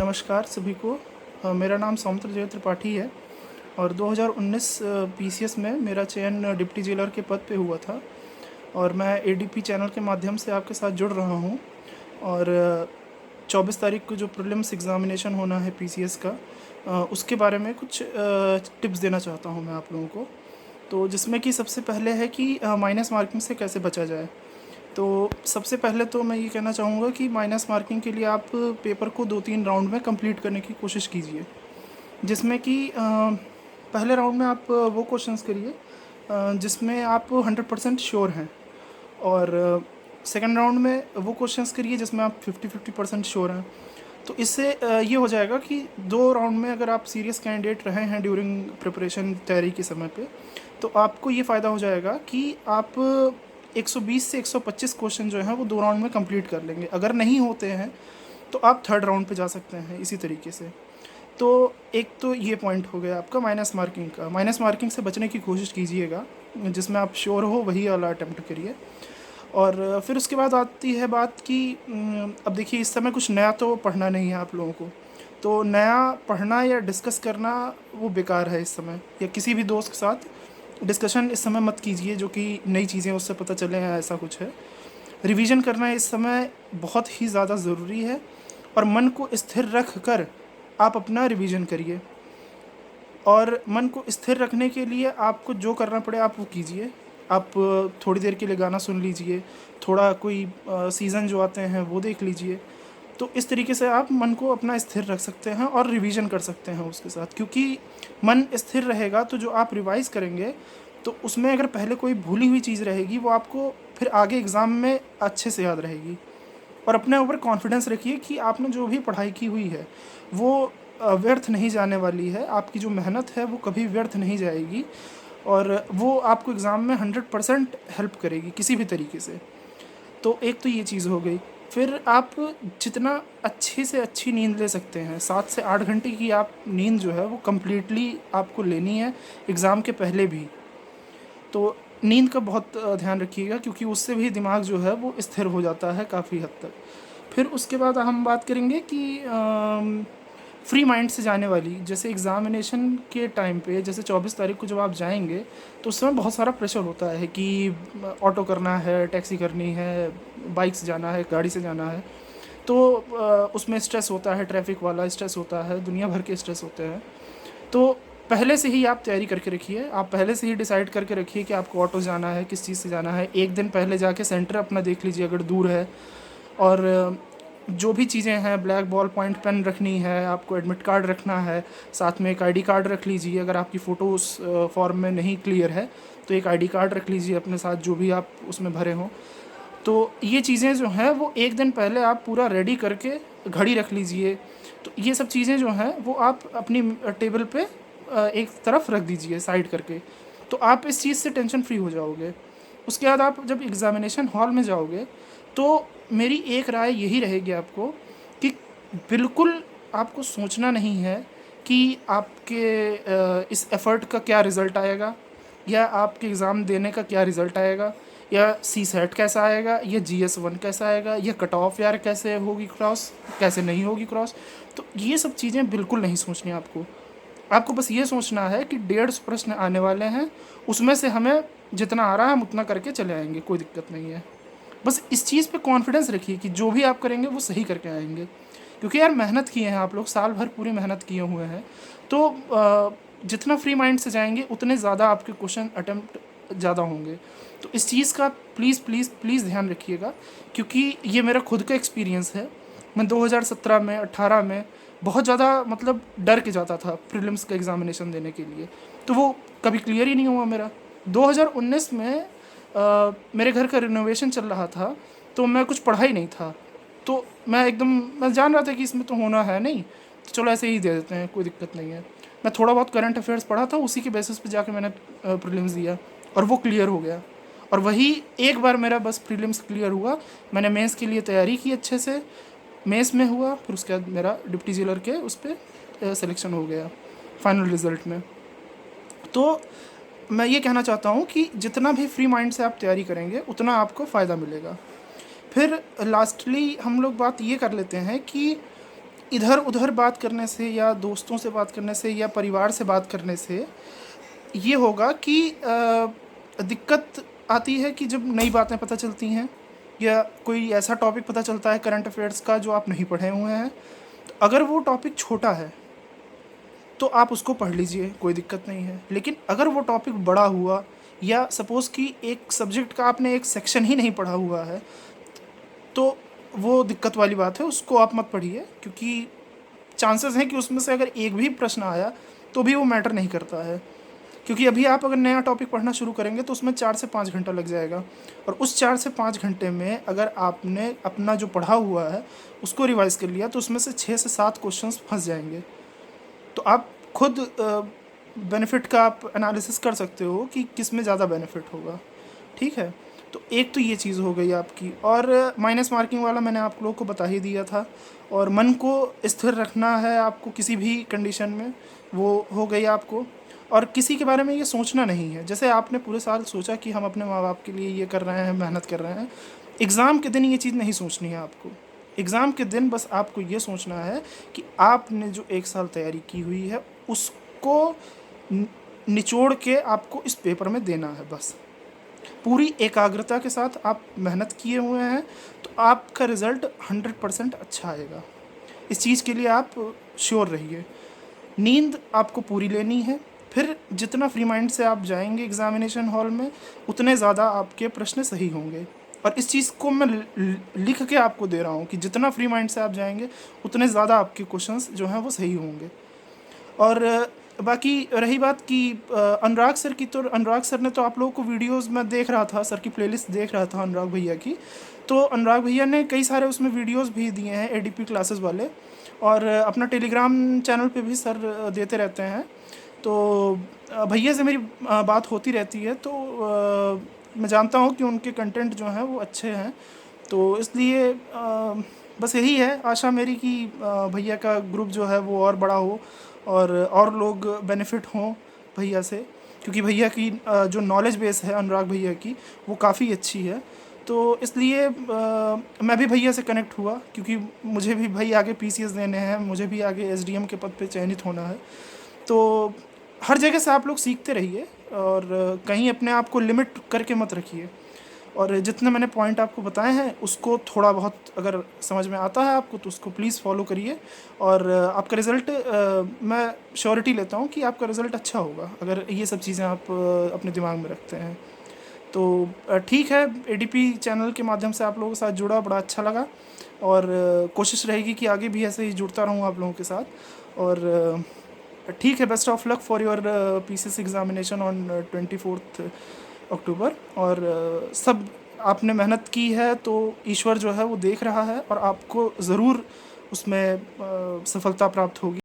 नमस्कार सभी को। मेरा नाम सौमित्र जय त्रिपाठी है और 2019 पीसीएस में मेरा चयन डिप्टी जेलर के पद पे हुआ था और मैं एडीपी चैनल के माध्यम से आपके साथ जुड़ रहा हूँ। और 24 तारीख को जो प्रीलिम्स एग्ज़ामिनेशन होना है पीसीएस का, उसके बारे में कुछ टिप्स देना चाहता हूँ मैं आप लोगों को। तो जिसमें कि सबसे पहले है कि माइनस मार्किंग से कैसे बचा जाए। तो सबसे पहले तो मैं ये कहना चाहूँगा कि माइनस मार्किंग के लिए आप पेपर को 2-3 राउंड में कंप्लीट करने की कोशिश कीजिए, जिसमें कि पहले राउंड में आप वो क्वेश्चंस करिए जिसमें आप 100% श्योर हैं, और सेकंड राउंड में वो क्वेश्चंस करिए जिसमें आप 50-50% श्योर हैं। तो इससे ये हो जाएगा कि 2 राउंड में अगर आप सीरियस कैंडिडेट रहे हैं ड्यूरिंग प्रिपरेशन तैयारी के समय पे, तो आपको ये फ़ायदा हो जाएगा कि आप 120 से 125 क्वेश्चन जो हैं वो 2 राउंड में कंप्लीट कर लेंगे। अगर नहीं होते हैं तो आप थर्ड राउंड पे जा सकते हैं इसी तरीके से। तो एक तो ये पॉइंट हो गया आपका माइनस मार्किंग का। माइनस मार्किंग से बचने की कोशिश कीजिएगा, जिसमें आप श्योर हो वही वाला अटैम्प्ट करिए। और फिर उसके बाद आती है बात कि अब देखिए इस समय कुछ नया तो पढ़ना नहीं है आप लोगों को, तो नया पढ़ना या डिस्कस करना वो बेकार है इस समय, या किसी भी दोस्त के साथ डिस्कशन इस समय मत कीजिए जो कि नई चीज़ें उससे पता चले हैं, ऐसा कुछ है। रिवीजन करना इस समय बहुत ही ज़्यादा ज़रूरी है और मन को स्थिर रख कर आप अपना रिवीजन करिए। और मन को स्थिर रखने के लिए आपको जो करना पड़े आप वो कीजिए। आप थोड़ी देर के लिए गाना सुन लीजिए, थोड़ा कोई सीज़न जो आते हैं वो देख लीजिए। तो इस तरीके से आप मन को अपना स्थिर रख सकते हैं और रिवीजन कर सकते हैं उसके साथ, क्योंकि मन स्थिर रहेगा तो जो आप रिवाइज़ करेंगे तो उसमें अगर पहले कोई भूली हुई चीज़ रहेगी वो आपको फिर आगे एग्ज़ाम में अच्छे से याद रहेगी। और अपने ऊपर कॉन्फिडेंस रखिए कि आपने जो भी पढ़ाई की हुई है वो व्यर्थ नहीं जाने वाली है। आपकी जो मेहनत है वो कभी व्यर्थ नहीं जाएगी और वो आपको एग्ज़ाम में 100% हेल्प करेगी किसी भी तरीके से। तो एक तो ये चीज़ हो गई। फिर आप जितना अच्छी से अच्छी नींद ले सकते हैं, 7 से 8 घंटे की आप नींद जो है वो कम्प्लीटली आपको लेनी है एग्ज़ाम के पहले भी। तो नींद का बहुत ध्यान रखिएगा, क्योंकि उससे भी दिमाग जो है वो स्थिर हो जाता है काफ़ी हद तक। फिर उसके बाद हम बात करेंगे कि फ्री माइंड से जाने वाली, जैसे एग्ज़ामिनेशन के टाइम पे, जैसे 24 तारीख को जब आप जाएंगे तो उस समय बहुत सारा प्रेशर होता है कि ऑटो करना है, टैक्सी करनी है, बाइक से जाना है, गाड़ी से जाना है। तो उसमें स्ट्रेस होता है, ट्रैफिक वाला स्ट्रेस होता है, दुनिया भर के स्ट्रेस होते हैं। तो पहले से ही आप तैयारी करके रखिए, आप पहले से ही डिसाइड करके रखिए कि आपको ऑटो जाना है, किस चीज़ से जाना है। एक दिन पहले जाके सेंटर अपना देख लीजिए अगर दूर है। और जो भी चीज़ें हैं, ब्लैक बॉल पॉइंट पेन रखनी है, आपको एडमिट कार्ड रखना है, साथ में एक आईडी कार्ड रख लीजिए। अगर आपकी फ़ोटो उस फॉर्म में नहीं क्लियर है तो एक आईडी कार्ड रख लीजिए अपने साथ, जो भी आप उसमें भरे हों। तो ये चीज़ें जो हैं वो एक दिन पहले आप पूरा रेडी करके, घड़ी रख लीजिए। तो ये सब चीज़ें जो हैं वो आप अपनी टेबल पे एक तरफ रख दीजिए साइड करके, तो आप इस चीज़ से टेंशन फ्री हो जाओगे। उसके बाद आप जब एग्ज़ामिनेशन हॉल में जाओगे तो मेरी एक राय यही रहेगी आपको कि बिल्कुल आपको सोचना नहीं है कि आपके इस एफ़र्ट का क्या रिज़ल्ट आएगा, या आपके एग्ज़ाम देने का क्या रिज़ल्ट आएगा, या सी सेट कैसा आएगा, या GS1 कैसा आएगा, या कट ऑफ यार कैसे होगी क्रॉस, कैसे नहीं होगी क्रॉस। तो ये सब चीज़ें बिल्कुल नहीं सोचनी आपको। आपको बस ये सोचना है कि 150 प्रश्न आने वाले हैं, उसमें से हमें जितना आ रहा है हम उतना करके चले आएंगे, कोई दिक्कत नहीं है। बस इस चीज़ पे कॉन्फिडेंस रखिए कि जो भी आप करेंगे वो सही करके आएंगे, क्योंकि यार मेहनत किए हैं आप लोग, साल भर पूरी मेहनत किए हुए हैं। तो जितना फ्री माइंड से जाएंगे उतने ज़्यादा आपके क्वेश्चन अटैम्प्ट ज़्यादा होंगे। तो इस चीज़ का प्लीज़ प्लीज़ प्लीज़ ध्यान रखिएगा, क्योंकि ये मेरा खुद का एक्सपीरियंस है। मैं 2017 में 18 में बहुत ज़्यादा मतलब डर के जाता था प्रीलिम्स का एग्ज़ामिनेशन देने के लिए, तो वो कभी क्लियर ही नहीं हुआ मेरा। 2019 में मेरे घर का रिनोवेशन चल रहा था, तो मैं कुछ पढ़ा ही नहीं था। तो मैं जान रहा था कि इसमें तो होना है नहीं, तो चलो ऐसे ही दे देते हैं, कोई दिक्कत नहीं है। मैं थोड़ा बहुत करंट अफेयर्स पढ़ा था, उसी के बेसिस पे जाके मैंने प्रीलिम्स दिया और वो क्लियर हो गया। और वही एक बार मेरा बस प्रीलिम्स क्लियर हुआ, मैंने मेंस के लिए तैयारी की अच्छे से, मेंस में हुआ, फिर उसके बाद मेरा डिप्टी जेलर के उस पर सिलेक्शन हो गया फाइनल रिज़ल्ट में। तो मैं ये कहना चाहता हूँ कि जितना भी फ्री माइंड से आप तैयारी करेंगे उतना आपको फ़ायदा मिलेगा। फिर लास्टली हम लोग बात ये कर लेते हैं कि इधर उधर बात करने से या दोस्तों से बात करने से या परिवार से बात करने से ये होगा कि दिक्कत आती है कि जब नई बातें पता चलती हैं या कोई ऐसा टॉपिक पता चलता है करंट अफेयर्स का जो आप नहीं पढ़े हुए हैं, तो अगर वो टॉपिक छोटा है तो आप उसको पढ़ लीजिए, कोई दिक्कत नहीं है। लेकिन अगर वो टॉपिक बड़ा हुआ या सपोज़ कि एक सब्जेक्ट का आपने एक सेक्शन ही नहीं पढ़ा हुआ है, तो वो दिक्कत वाली बात है, उसको आप मत पढ़िए, क्योंकि चांसेस हैं कि उसमें से अगर एक भी प्रश्न आया तो भी वो मैटर नहीं करता है। क्योंकि अभी आप अगर नया टॉपिक पढ़ना शुरू करेंगे तो उसमें 4 से 5 घंटा लग जाएगा, और उस 4 से 5 घंटे में अगर आपने अपना जो पढ़ा हुआ है उसको रिवाइज़ कर लिया तो उसमें से 6 से 7 क्वेश्चंस फंस जाएंगे। तो आप खुद बेनिफिट का आप एनालिसिस कर सकते हो कि किस में ज़्यादा बेनिफिट होगा, ठीक है। तो एक तो ये चीज़ हो गई आपकी, और माइनस मार्किंग वाला मैंने आप लोगों को बता ही दिया था। और मन को स्थिर रखना है आपको किसी भी कंडीशन में, वो हो गई आपको। और किसी के बारे में ये सोचना नहीं है, जैसे आपने पूरे साल सोचा कि हम अपने माँ बाप के लिए ये कर रहे हैं, मेहनत कर रहे हैं, एग्ज़ाम के दिन ये चीज़ नहीं सोचनी है आपको। एग्ज़ाम के दिन बस आपको ये सोचना है कि आपने जो 1 साल तैयारी की हुई है उसको निचोड़ के आपको इस पेपर में देना है बस। पूरी एकाग्रता के साथ आप मेहनत किए हुए हैं तो आपका रिज़ल्ट 100% अच्छा आएगा। इस चीज़ के लिए आप श्योर रहिए। नींद आपको पूरी लेनी है, फिर जितना फ्री माइंड से आप जाएंगे एग्ज़ामिनेशन हॉल में उतने ज़्यादा आपके प्रश्न सही होंगे। और इस चीज़ को मैं लिख के आपको दे रहा हूँ कि जितना फ्री माइंड से आप जाएंगे उतने ज़्यादा आपके क्वेश्चंस जो हैं वो सही होंगे। और बाकी रही बात कि अनुराग सर की, तो अनुराग सर ने तो आप लोगों को वीडियोस में देख रहा था, सर की प्लेलिस्ट देख रहा था अनुराग भैया की, तो अनुराग भैया ने कई सारे उसमें वीडियोस भी दिए हैं एडीपी क्लासेस वाले, और अपना टेलीग्राम चैनल पे भी सर देते रहते हैं। तो भैया से मेरी बात होती रहती है, तो मैं जानता हूँ कि उनके कंटेंट जो हैं वो अच्छे हैं। तो इसलिए बस यही है आशा मेरी कि भैया का ग्रुप जो है वो और बड़ा हो और लोग बेनिफिट हों भैया से, क्योंकि भैया की जो नॉलेज बेस है अनुराग भैया की वो काफ़ी अच्छी है। तो इसलिए मैं भी भैया से कनेक्ट हुआ, क्योंकि मुझे भी भाई आगे पीसीएस देने हैं, मुझे भी आगे एसडीएम के पद पे चयनित होना है। तो हर जगह से आप लोग सीखते रहिए और कहीं अपने आप को लिमिट करके मत रखिए। और जितने मैंने पॉइंट आपको बताए हैं उसको थोड़ा बहुत अगर समझ में आता है आपको तो उसको प्लीज़ फॉलो करिए, और आपका रिज़ल्ट मैं श्योरिटी लेता हूँ कि आपका रिज़ल्ट अच्छा होगा अगर ये सब चीज़ें आप अपने दिमाग में रखते हैं। तो ठीक है, एडीपी चैनल के माध्यम से आप लोगों के साथ जुड़ा, बड़ा अच्छा लगा, और कोशिश रहेगी कि आगे भी ऐसे ही जुड़ता रहूँ आप लोगों के साथ। और ठीक है, best of luck for your PCS examination on 24 अक्टूबर। और सब आपने मेहनत की है तो ईश्वर जो है वो देख रहा है और आपको ज़रूर उसमें सफलता प्राप्त होगी।